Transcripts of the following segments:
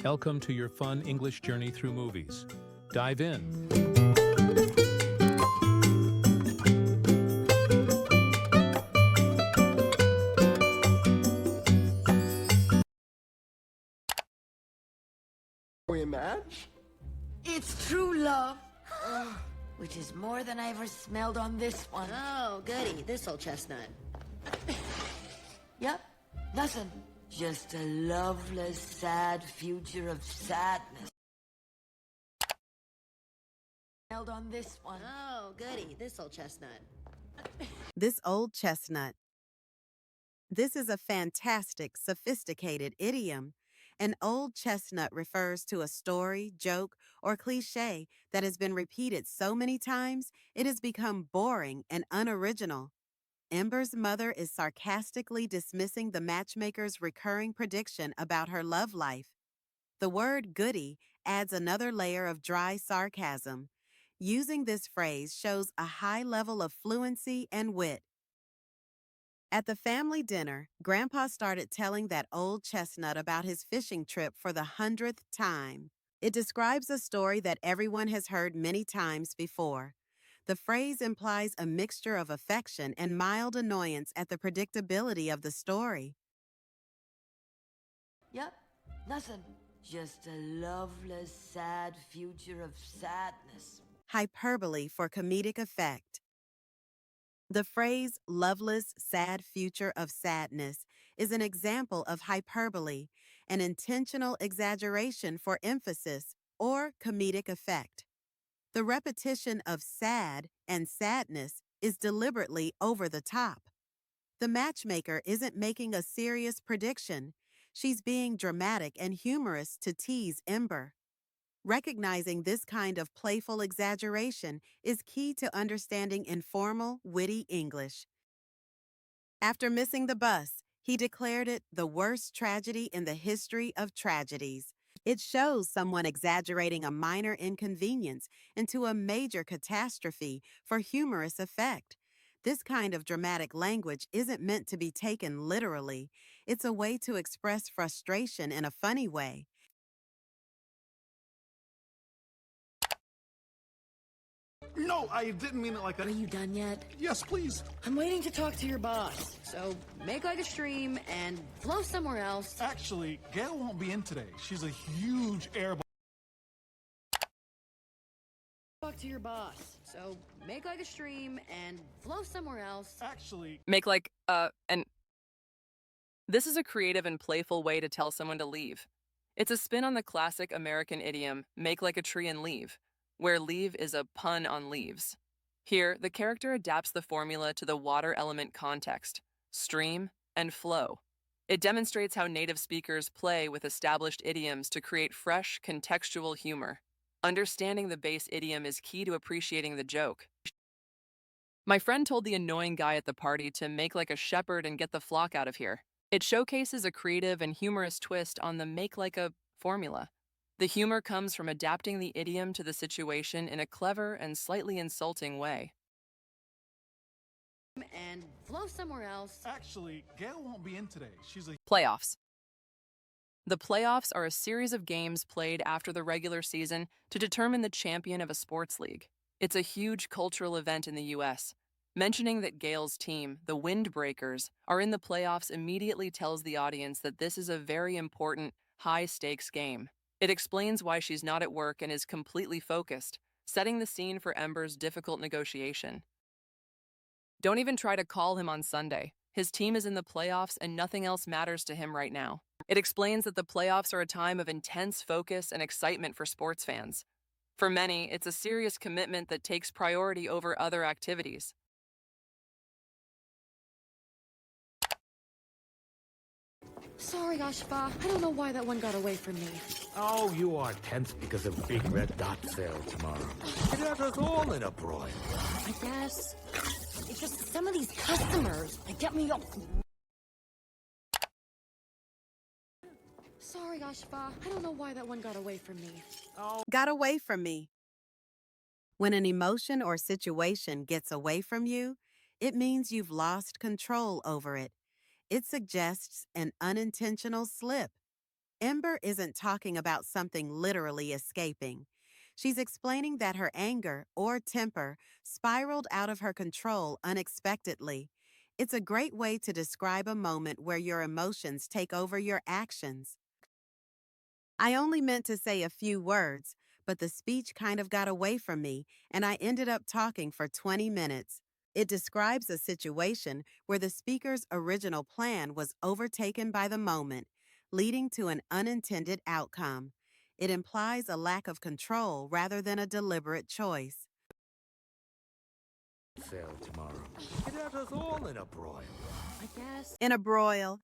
Welcome to your fun English journey through movies. Dive in. We a match? It's true love, which is more than I ever smelled on this one. Oh, goody, this old chestnut. Yep, nothing. Just a loveless, sad future of sadness. Smelled on this one. Oh, goody, this old chestnut. This old chestnut. This is a fantastic, sophisticated idiom. An old chestnut refers to a story, joke, or cliche that has been repeated so many times it has become boring and unoriginal. Ember's mother is sarcastically dismissing the matchmaker's recurring prediction about her love life. The word goody adds another layer of dry sarcasm. Using this phrase shows a high level of fluency and wit. At the family dinner, Grandpa started telling that old chestnut about his fishing trip for the 100th time. It describes a story that everyone has heard many times before. The phrase implies a mixture of affection and mild annoyance at the predictability of the story. Yep, nothing. Just a loveless, sad future of sadness. Hyperbole for comedic effect. The phrase loveless, sad future of sadness is an example of hyperbole, an intentional exaggeration for emphasis or comedic effect. The repetition of sad and sadness is deliberately over the top. The matchmaker isn't making a serious prediction. She's being dramatic and humorous to tease Ember. Recognizing this kind of playful exaggeration is key to understanding informal, witty English. After missing the bus, he declared it the worst tragedy in the history of tragedies. It shows someone exaggerating a minor inconvenience into a major catastrophe for humorous effect. This kind of dramatic language isn't meant to be taken literally. It's a way to express frustration in a funny way. No, I didn't mean it like that. Are you done yet? Yes, please. I'm waiting to talk to your boss. So make like a stream and flow somewhere else. Actually, Gail won't be in today. She's a huge air. Talk to your boss. So make like a stream and flow somewhere else. Actually, Make like, and this is a creative and playful way to tell someone to leave. It's a spin on the classic American idiom, make like a tree and leave, where leave is a pun on leaves. Here, the character adapts the formula to the water element context, stream, and flow. It demonstrates how native speakers play with established idioms to create fresh, contextual humor. Understanding the base idiom is key to appreciating the joke. My friend told the annoying guy at the party to make like a shepherd and get the flock out of here. It showcases a creative and humorous twist on the make like a formula. The humor comes from adapting the idiom to the situation in a clever and slightly insulting way. And flow somewhere else. actually, Gail won't be in today. She's a Playoffs. The playoffs are a series of games played after the regular season to determine the champion of a sports league. It's a huge cultural event in the U.S. Mentioning that Gail's team, the Windbreakers, are in the playoffs immediately tells the audience that this is a very important, high-stakes game. It explains why she's not at work and is completely focused, setting the scene for Ember's difficult negotiation. Don't even try to call him on Sunday. His team is in the playoffs and nothing else matters to him right now. It explains that the playoffs are a time of intense focus and excitement for sports fans. For many, it's a serious commitment that takes priority over other activities. Sorry, Ashfa. I don't know why that one got away from me. Oh, you are tense because of Big Red Dot sale tomorrow. It has us all in a broil. I guess. It's just some of these customers, they get me up. Sorry, Ashfa. I don't know why that one got away from me. Got away from me. When an emotion or situation gets away from you, it means you've lost control over it. It suggests an unintentional slip. Ember isn't talking about something literally escaping. She's explaining that her anger or temper spiraled out of her control unexpectedly. It's a great way to describe a moment where your emotions take over your actions. I only meant to say a few words, but the speech kind of got away from me, and I ended up talking for 20 minutes. It describes a situation where the speaker's original plan was overtaken by the moment, leading to an unintended outcome. It implies a lack of control rather than a deliberate choice. Sale tomorrow. It has us all in a broil. I guess. In a broil.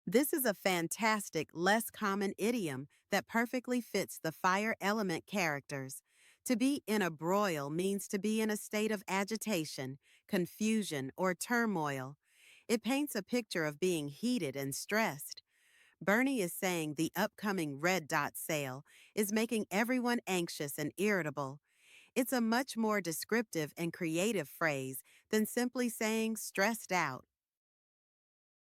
This is a fantastic, less common idiom that perfectly fits the fire element characters. To be in a broil means to be in a state of agitation, confusion, or turmoil. It paints a picture of being heated and stressed. Bernie is saying the upcoming red dot sale is making everyone anxious and irritable. It's a much more descriptive and creative phrase than simply saying stressed out.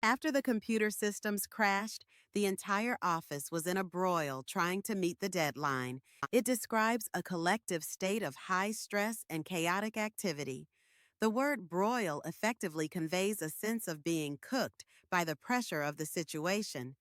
After the computer systems crashed, the entire office was in a broil trying to meet the deadline. It describes a collective state of high stress and chaotic activity. The word broil effectively conveys a sense of being cooked by the pressure of the situation.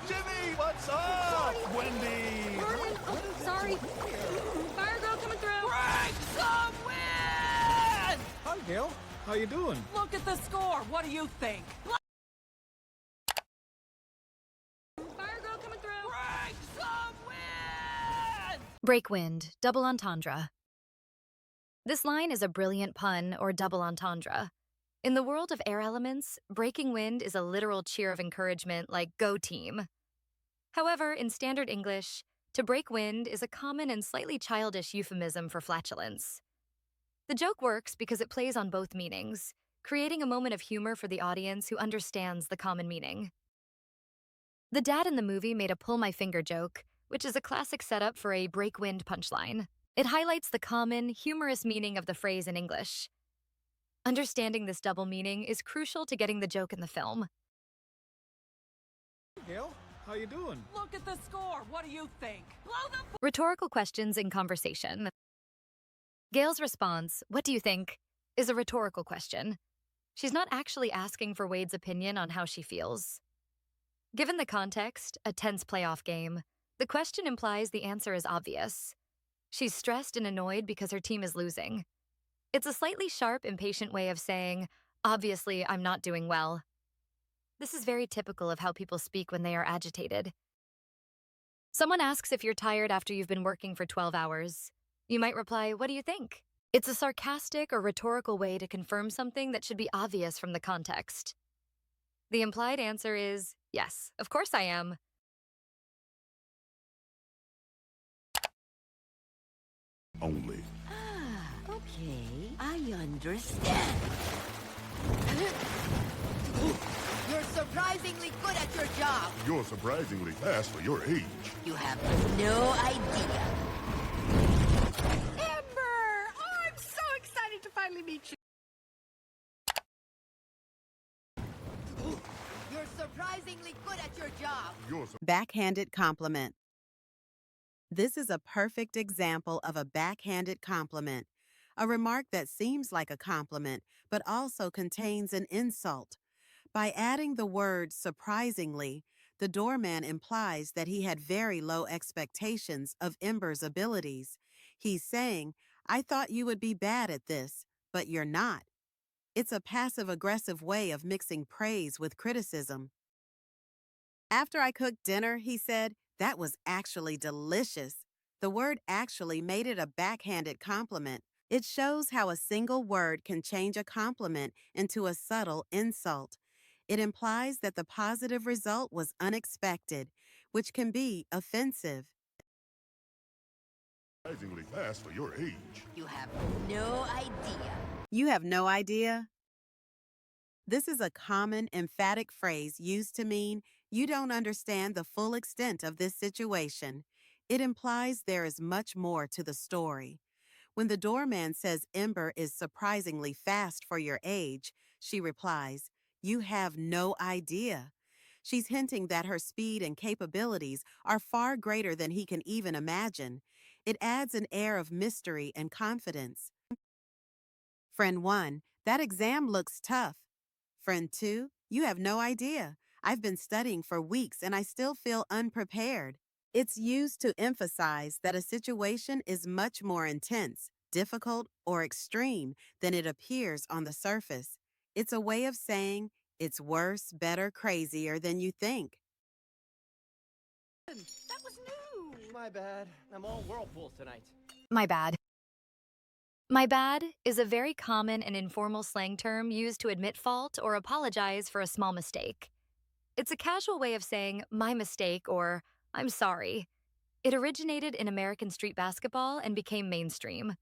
Jimmy, what's up? Wendy! Vernon! Oh, sorry. Fire girl coming through. Break some wind! Hi, Gail. How you doing? Look at the score. What do you think? Fire girl coming through. Break some wind! Break wind, double entendre. This line is a brilliant pun or double entendre. In the world of air elements, breaking wind is a literal cheer of encouragement like "Go team." However, in standard English, to break wind is a common and slightly childish euphemism for flatulence. The joke works because it plays on both meanings, creating a moment of humor for the audience who understands the common meaning. The dad in the movie made a pull my finger joke, which is a classic setup for a break wind punchline. It highlights the common, humorous meaning of the phrase in English. Understanding this double meaning is crucial to getting the joke in the film. Hey, Gail. How you doing? Look at the score. What do you think? Blow the Rhetorical questions in conversation. Gail's response, "What do you think?" is a rhetorical question. She's not actually asking for Wade's opinion on how she feels. Given the context, a tense playoff game, the question implies the answer is obvious. She's stressed and annoyed because her team is losing. It's a slightly sharp, impatient way of saying, "Obviously, I'm not doing well." This is very typical of how people speak when they are agitated. Someone asks if you're tired after you've been working for 12 hours. You might reply, "What do you think?" It's a sarcastic or rhetorical way to confirm something that should be obvious from the context. The implied answer is, "Yes, of course I am." Only. Ah, okay. I understand. You're surprisingly good at your job. You're surprisingly fast for your age. You have no idea. Ember! Oh, I'm so excited to finally meet you. You're surprisingly good at your job. You're Backhanded compliment. This is a perfect example of a backhanded compliment, a remark that seems like a compliment but also contains an insult. By adding the word surprisingly, the doorman implies that he had very low expectations of Ember's abilities. He's saying, "I thought you would be bad at this, but you're not." It's a passive-aggressive way of mixing praise with criticism. After I cooked dinner, he said, "That was actually delicious." The word actually made it a backhanded compliment. It shows how a single word can change a compliment into a subtle insult. It implies that the positive result was unexpected, which can be offensive. surprisingly fast for your age. You have no idea. You have no idea? This is a common, emphatic phrase used to mean you don't understand the full extent of this situation. It implies there is much more to the story. When the doorman says Ember is surprisingly fast for your age, she replies, "You have no idea." She's hinting that her speed and capabilities are far greater than he can even imagine. It adds an air of mystery and confidence. Friend 1, that exam looks tough. Friend 2, you have no idea. I've been studying for weeks and I still feel unprepared. It's used to emphasize that a situation is much more intense, difficult, or extreme than it appears on the surface. It's a way of saying it's worse, better, crazier than you think. That was new. My bad. I'm all whirlpools tonight. My bad. My bad is a very common and informal slang term used to admit fault or apologize for a small mistake. It's a casual way of saying, my mistake, or I'm sorry. It originated in American street basketball and became mainstream.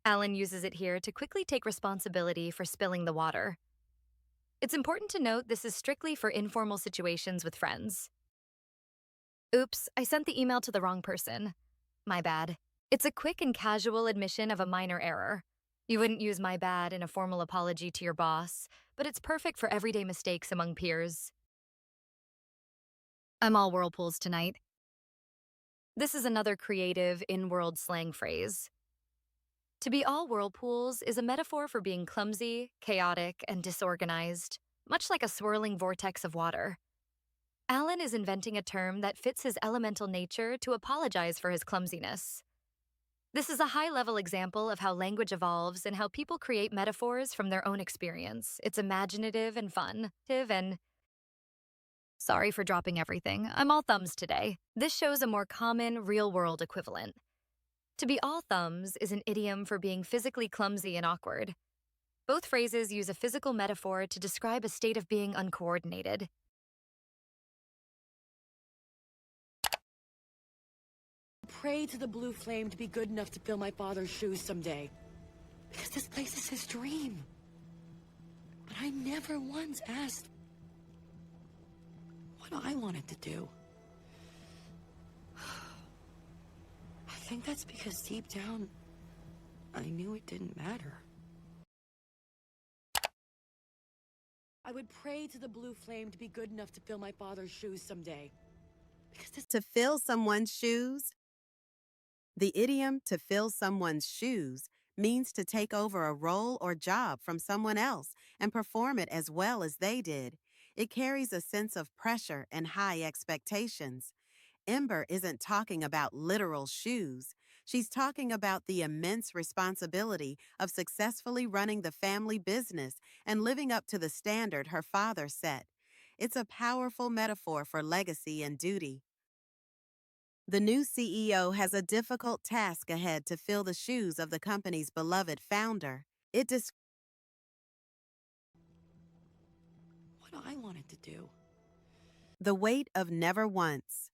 Alan uses it here to quickly take responsibility for spilling the water. It's important to note this is strictly for informal situations with friends. Oops, I sent the email to the wrong person. My bad. It's a quick and casual admission of a minor error. You wouldn't use my bad in a formal apology to your boss, but it's perfect for everyday mistakes among peers. I'm all whirlpools tonight. This is another creative, in-world slang phrase. To be all whirlpools is a metaphor for being clumsy, chaotic, and disorganized, much like a swirling vortex of water. Alan is inventing a term that fits his elemental nature to apologize for his clumsiness. This is a high-level example of how language evolves and how people create metaphors from their own experience. It's imaginative and fun, and sorry for dropping everything. I'm all thumbs today. This shows a more common, real-world equivalent. To be all thumbs is an idiom for being physically clumsy and awkward. Both phrases use a physical metaphor to describe a state of being uncoordinated. Pray to the blue flame to be good enough to fill my father's shoes someday. Because this place is his dream. But I never once asked what I wanted to do. I think that's because deep down, I knew it didn't matter. I would pray to the blue flame to be good enough to fill my father's shoes someday. Because To fill someone's shoes? The idiom to fill someone's shoes means to take over a role or job from someone else and perform it as well as they did. It carries a sense of pressure and high expectations. Ember isn't talking about literal shoes. She's talking about the immense responsibility of successfully running the family business and living up to the standard her father set. It's a powerful metaphor for legacy and duty. The new CEO has a difficult task ahead to fill the shoes of the company's beloved founder. It describes what I wanted to do. the weight of never once.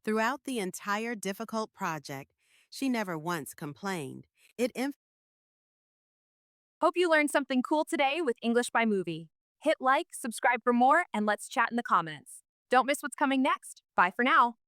Throughout the entire difficult project, she never once complained. Hope you learned something cool today with English by Movie. Hit like, subscribe for more, and let's chat in the comments. Don't miss what's coming next. Bye for now.